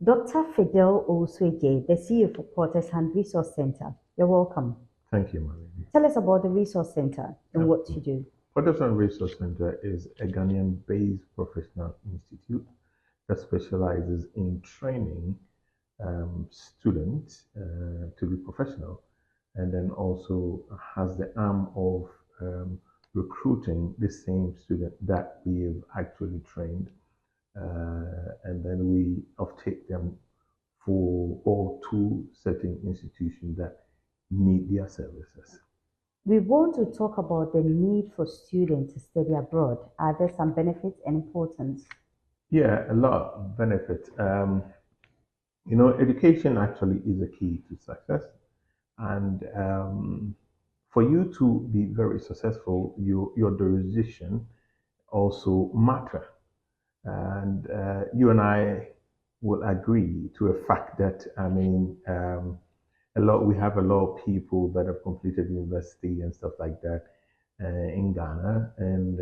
Dr. Fidel Owusu-Agyei, the CEO for Porter's Hand Resource Center. You're welcome. Thank you, Malini. Tell us about the Resource Center and what you do. Porter's Hand Resource Center is a Ghanaian-based professional institute that specializes in training students to be professional, and then also has the arm of recruiting the same student that we have actually trained, and then we uptake them for all to certain institutions that need their services. We want to talk about the need for students to study abroad. Are there some benefits and importance? Yeah, a lot of benefits. Education actually is a key to success. And for you to be very successful, your decision also matter. And you and I will agree to a fact that, we have a lot of people that have completed university and stuff like that in Ghana, and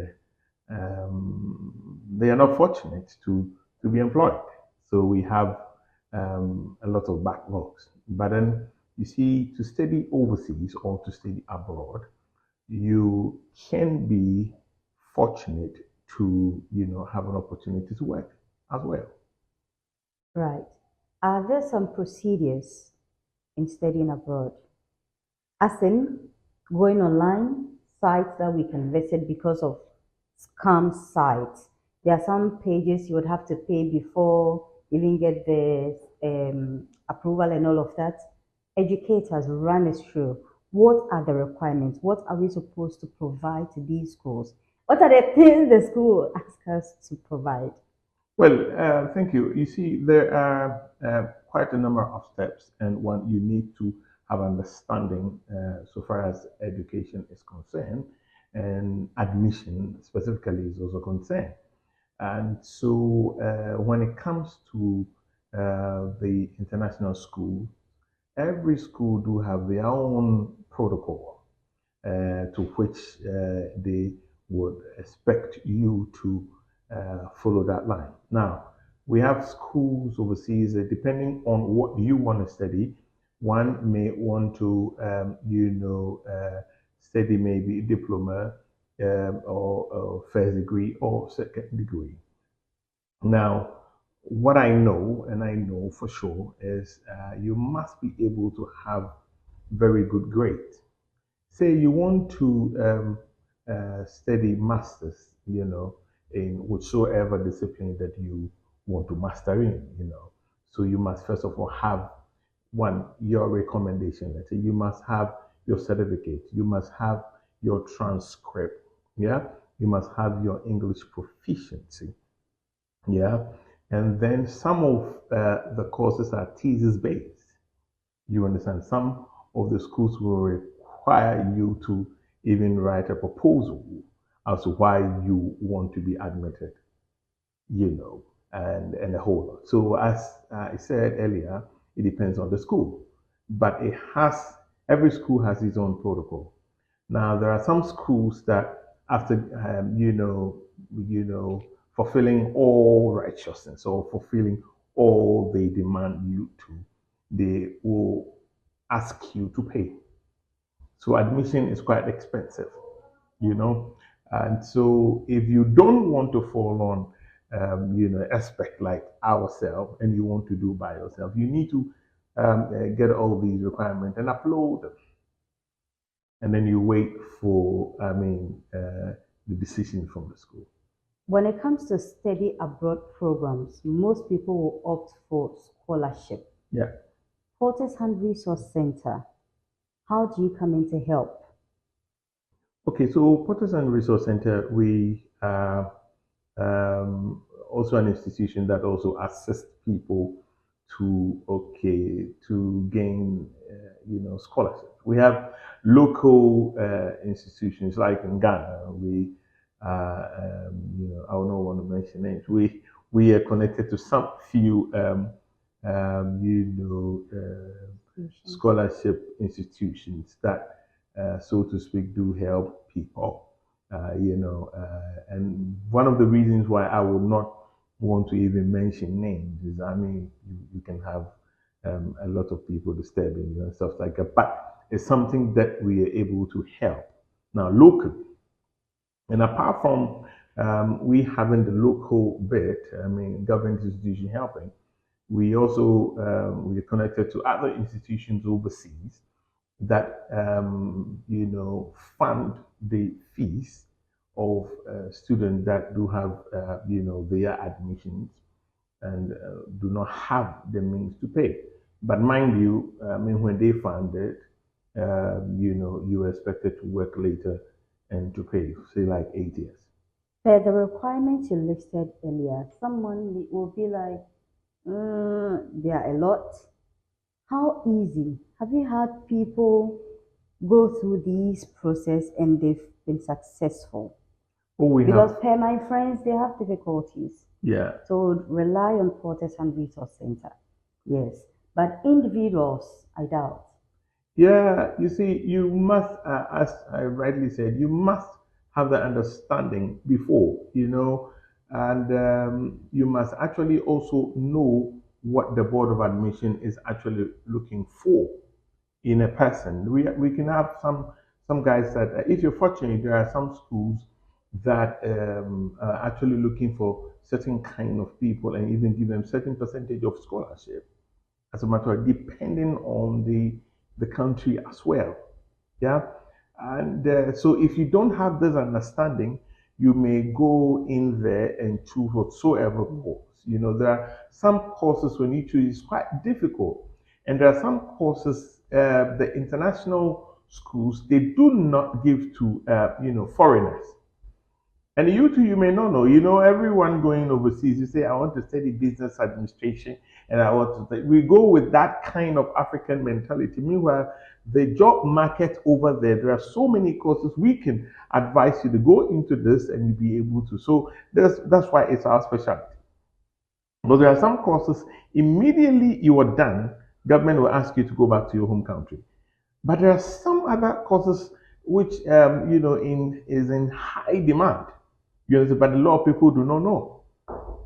they are not fortunate to be employed. So we have a lot of backlogs. But then you see, to study overseas or to study abroad, you can be fortunate to have an opportunity to work as well. Right. Are there some procedures in studying abroad? As in going online, sites that we can visit because of scam sites. There are some pages you would have to pay before even get the approval and all of that. Educators run us through. What are the requiremements? What are we supposed to provide to these schools? What are the things the school asks us to provide? Well, thank you. You see, there are quite a number of steps, and one you need to have understanding so far as education is concerned, and admission specifically is also concerned. And so, when it comes to the international school, every school do have their own protocol to which they would expect you to follow that line. Now, we have schools overseas, depending on what you want to study. One may want to, study maybe diploma or first degree or second degree. Now, what I know, and I know for sure, is you must be able to have very good grades. Say you want to study masters, in whichever discipline that you want to master in. So you must first of all have one, your recommendation letter. You must have your certificate. You must have your transcript. Yeah. You must have your English proficiency. Yeah. And then some of the courses are thesis based. You understand? Some of the schools will require you to even write a proposal as to why you want to be admitted, and a whole lot. So as I said earlier, it depends on the school, but every school has its own protocol. Now there are some schools that after fulfilling all righteousness or fulfilling all they demand you to, they will ask you to pay. So admission is quite expensive, you know. And so if you don't want to fall on, aspect like ourselves, and you want to do by yourself, you need to get all these requirements and upload them, and then you wait for, the decision from the school. When it comes to study abroad programs, most people will opt for scholarship. Yeah. Porter's Hand Resource Center, how do you come in to help? Okay, so Porters and Resource Center, we are also an institution that also assists people to gain scholarship. We have local institutions like in Ghana. We I don't want to mention names. We are connected to some few scholarship institutions that, so to speak, do help people. And one of the reasons why I would not want to even mention names. I mean, you can have a lot of people disturbing you and stuff like that. But it's something that we are able to help now locally. And apart from we having the local bit, I mean, government institution helping, we also we are connected to other institutions overseas that fund the fees of students that do have their admissions and do not have the means to pay. But mind you, I mean, when they fund it, you are expected to work later and to pay, say like 8 years. Per the requirements you listed earlier, someone will be like, there are a lot. How easy? Have you had people go through this process and they've been successful? Oh, we Because have, per my friends, they have difficulties. yeah. So rely on Porters and Resource Center. Yes. But individuals, I doubt. Yeah, you see, you must, as I rightly said, you must have the understanding before, and you must actually also know what the Board of Admission is actually looking for in a person. We can have some guys that, if you're fortunate, there are some schools that are actually looking for certain kind of people and even give them certain percentage of scholarship as a matter of depending on the country as well. Yeah. And so if you don't have this understanding, you may go in there and choose whatsoever course. There are some courses when you choose it's quite difficult. And there are some courses, the international schools, they do not give to, foreigners. And you too, you may not know. Everyone going overseas, you say, I want to study business administration and I want to study. We go with that kind of African mentality. Meanwhile, the job market over there are so many courses we can advise you to go into this and you'll be able to. So that's why it's our specialty. But there are some courses, immediately you are done, government will ask you to go back to your home country. But there are some other courses which, is in high demand. But a lot of people do not know.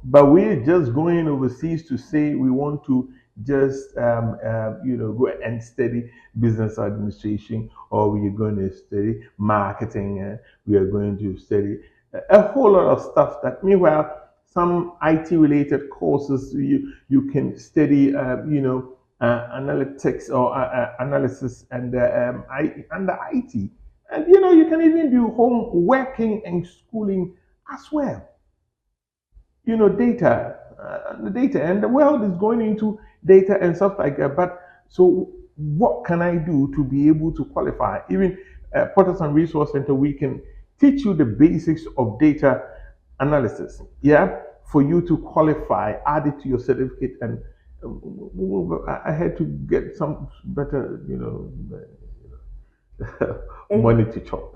But we're just going overseas to say we want to just, go and study business administration, or we are going to study marketing, we are going to study a whole lot of stuff that, meanwhile, some IT related courses you can study, analytics or analysis and under IT. And, you can even do home working and schooling as well. Data, and the world is going into data and stuff like that. But so, what can I do to be able to qualify? Even Portals and Resource Center, we can teach you the basics of data analysis. Yeah, for you to qualify, add it to your certificate, and I had to get some better, Is, money to chop.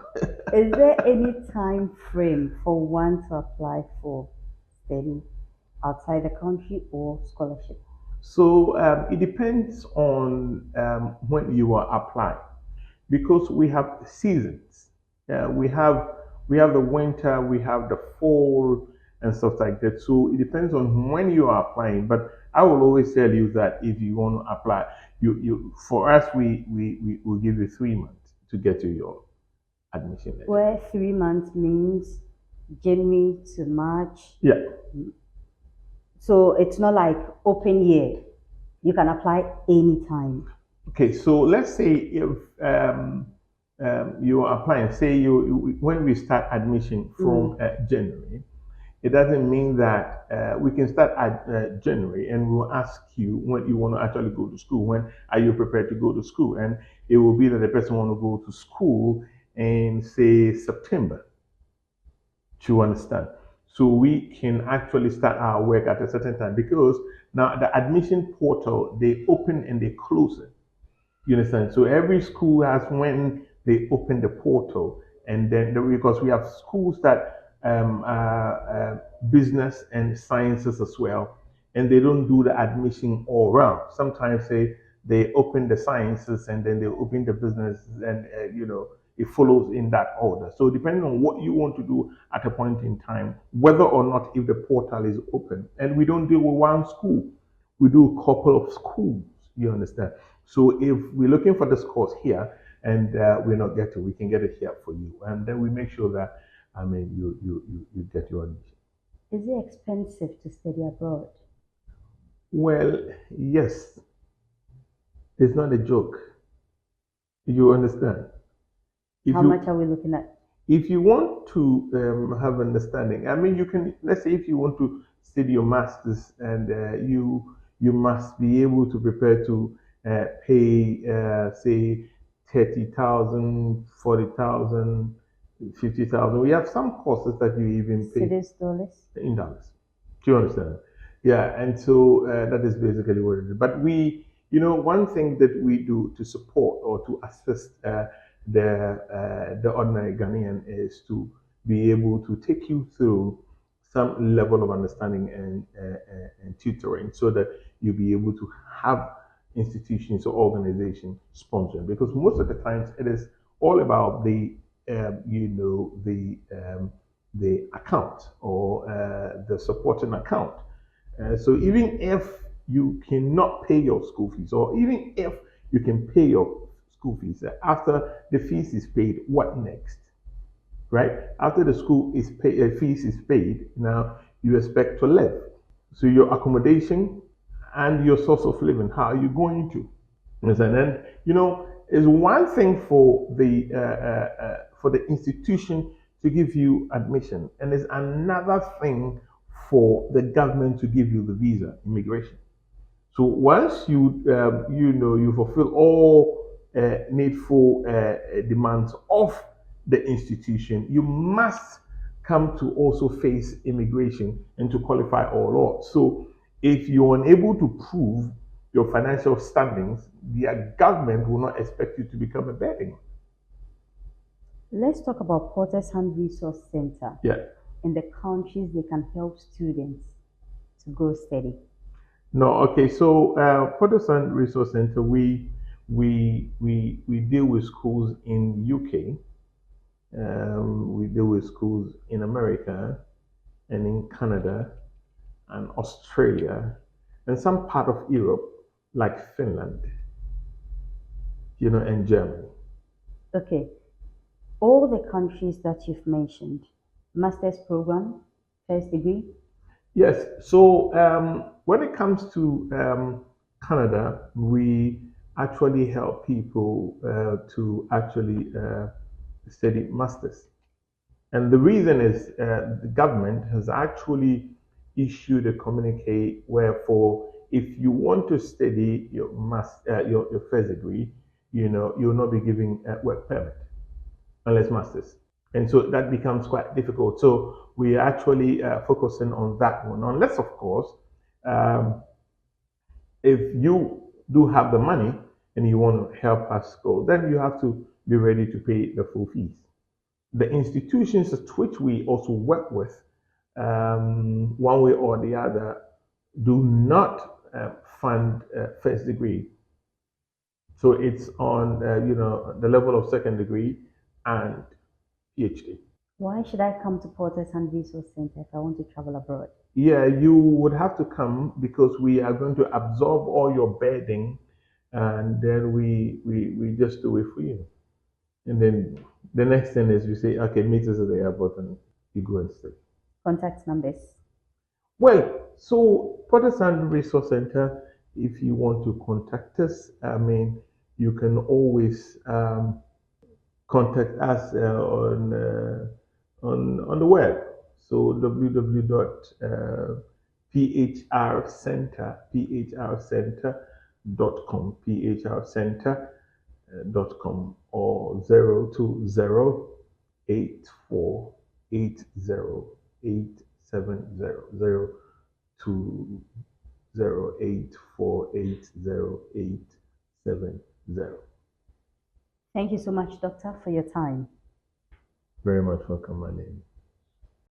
is there any time frame for one to apply for study outside the country or scholarship? So it depends on when you are applying, because we have seasons. We have the winter, we have the fall, and stuff like that. So it depends on when you are applying. But I will always tell you that if you want to apply, you for us we will give you 3 months to get to your admission letter. Where 3 months means January to March. Yeah. So it's not like open year. You can apply anytime. Okay, so let's say if you are applying, say when we start admission from Mm. January, it doesn't mean that we can start at January and we'll ask you when you want to actually go to school. When are you prepared to go to school? And it will be that the person want to go to school in say September. Do you understand? So we can actually start our work at a certain time because now the admission portal they open and they close it. You understand? So every school has when they open the portal, and then because we have schools that are business and sciences as well, and they don't do the admission all around. Sometimes they open the sciences and then they open the business, and it follows in that order. So depending on what you want to do at a point in time, whether or not if the portal is open, and we don't deal with one school, we do a couple of schools. You understand? So if we're looking for this course here and we're not getting, we can get it here for you, and then we make sure that you get your admission. Is it expensive to study abroad? Well, yes, it's not a joke. You understand? If How much you are we looking at? if you want to have understanding, I mean, you can, let's say if you want to study your masters, and you must be able to prepare to pay say 30,000, 40,000, 50,000. We have some courses that you even pay Cedis dollars? in dollars. Do you understand? Yeah, and so that is basically what it is. But one thing that we do to support or to assist the ordinary Ghanaian is to be able to take you through some level of understanding and tutoring, so that you'll be able to have institutions or organizations sponsoring. Because most of the times it is all about the account, or the supporting account. So even if you cannot pay your school fees, or even if you can pay your school fees, after the fees is paid, what next? Right? After the school is paid, fees is paid, now you expect to live. So your accommodation and your source of living, how are you going to? And then, it's one thing for the institution to give you admission, and it's another thing for the government to give you the visa, immigration. So once you fulfill all needful demands of the institution, you must come to also face immigration and to qualify or law. So if you're unable to prove your financial standings, the government will not expect you to become a burden. Let's talk about Porter's Hand Resource Center Yeah. and the countries they can help students to go study. No. Okay. So Protestant Resource Center, we deal with schools in UK. We deal with schools in America and in Canada and Australia and some part of Europe, like Finland, and Germany. Okay, all the countries that you've mentioned, master's program, first degree. Yes. So when it comes to Canada, we actually help people to actually study masters. And the reason is the government has actually issued a communique wherefore if you want to study your first degree, you'll not be giving a work permit unless masters. And so that becomes quite difficult. So we are actually focusing on that one, unless of course, um, if you do have the money and you want to help us go, then you have to be ready to pay the full fees. The institutions at which we also work with, one way or the other, do not fund first degree. So it's on the level of second degree and PhD. Why should I come to Porter's Hand Resource Center if I want to travel abroad? Yeah, you would have to come because we are going to absorb all your bedding, and then we just do it for you. And then the next thing is you say, okay, meet us at the airport, and you go and stay. Contact numbers. Well, so Protestant Resource Center, if you want to contact us, I mean, you can always contact us on the web. So www.phrcenter.com, phrcenter.com, or 020-8480-870. Thank you so much, Doctor, for your time. Very much welcome, my name.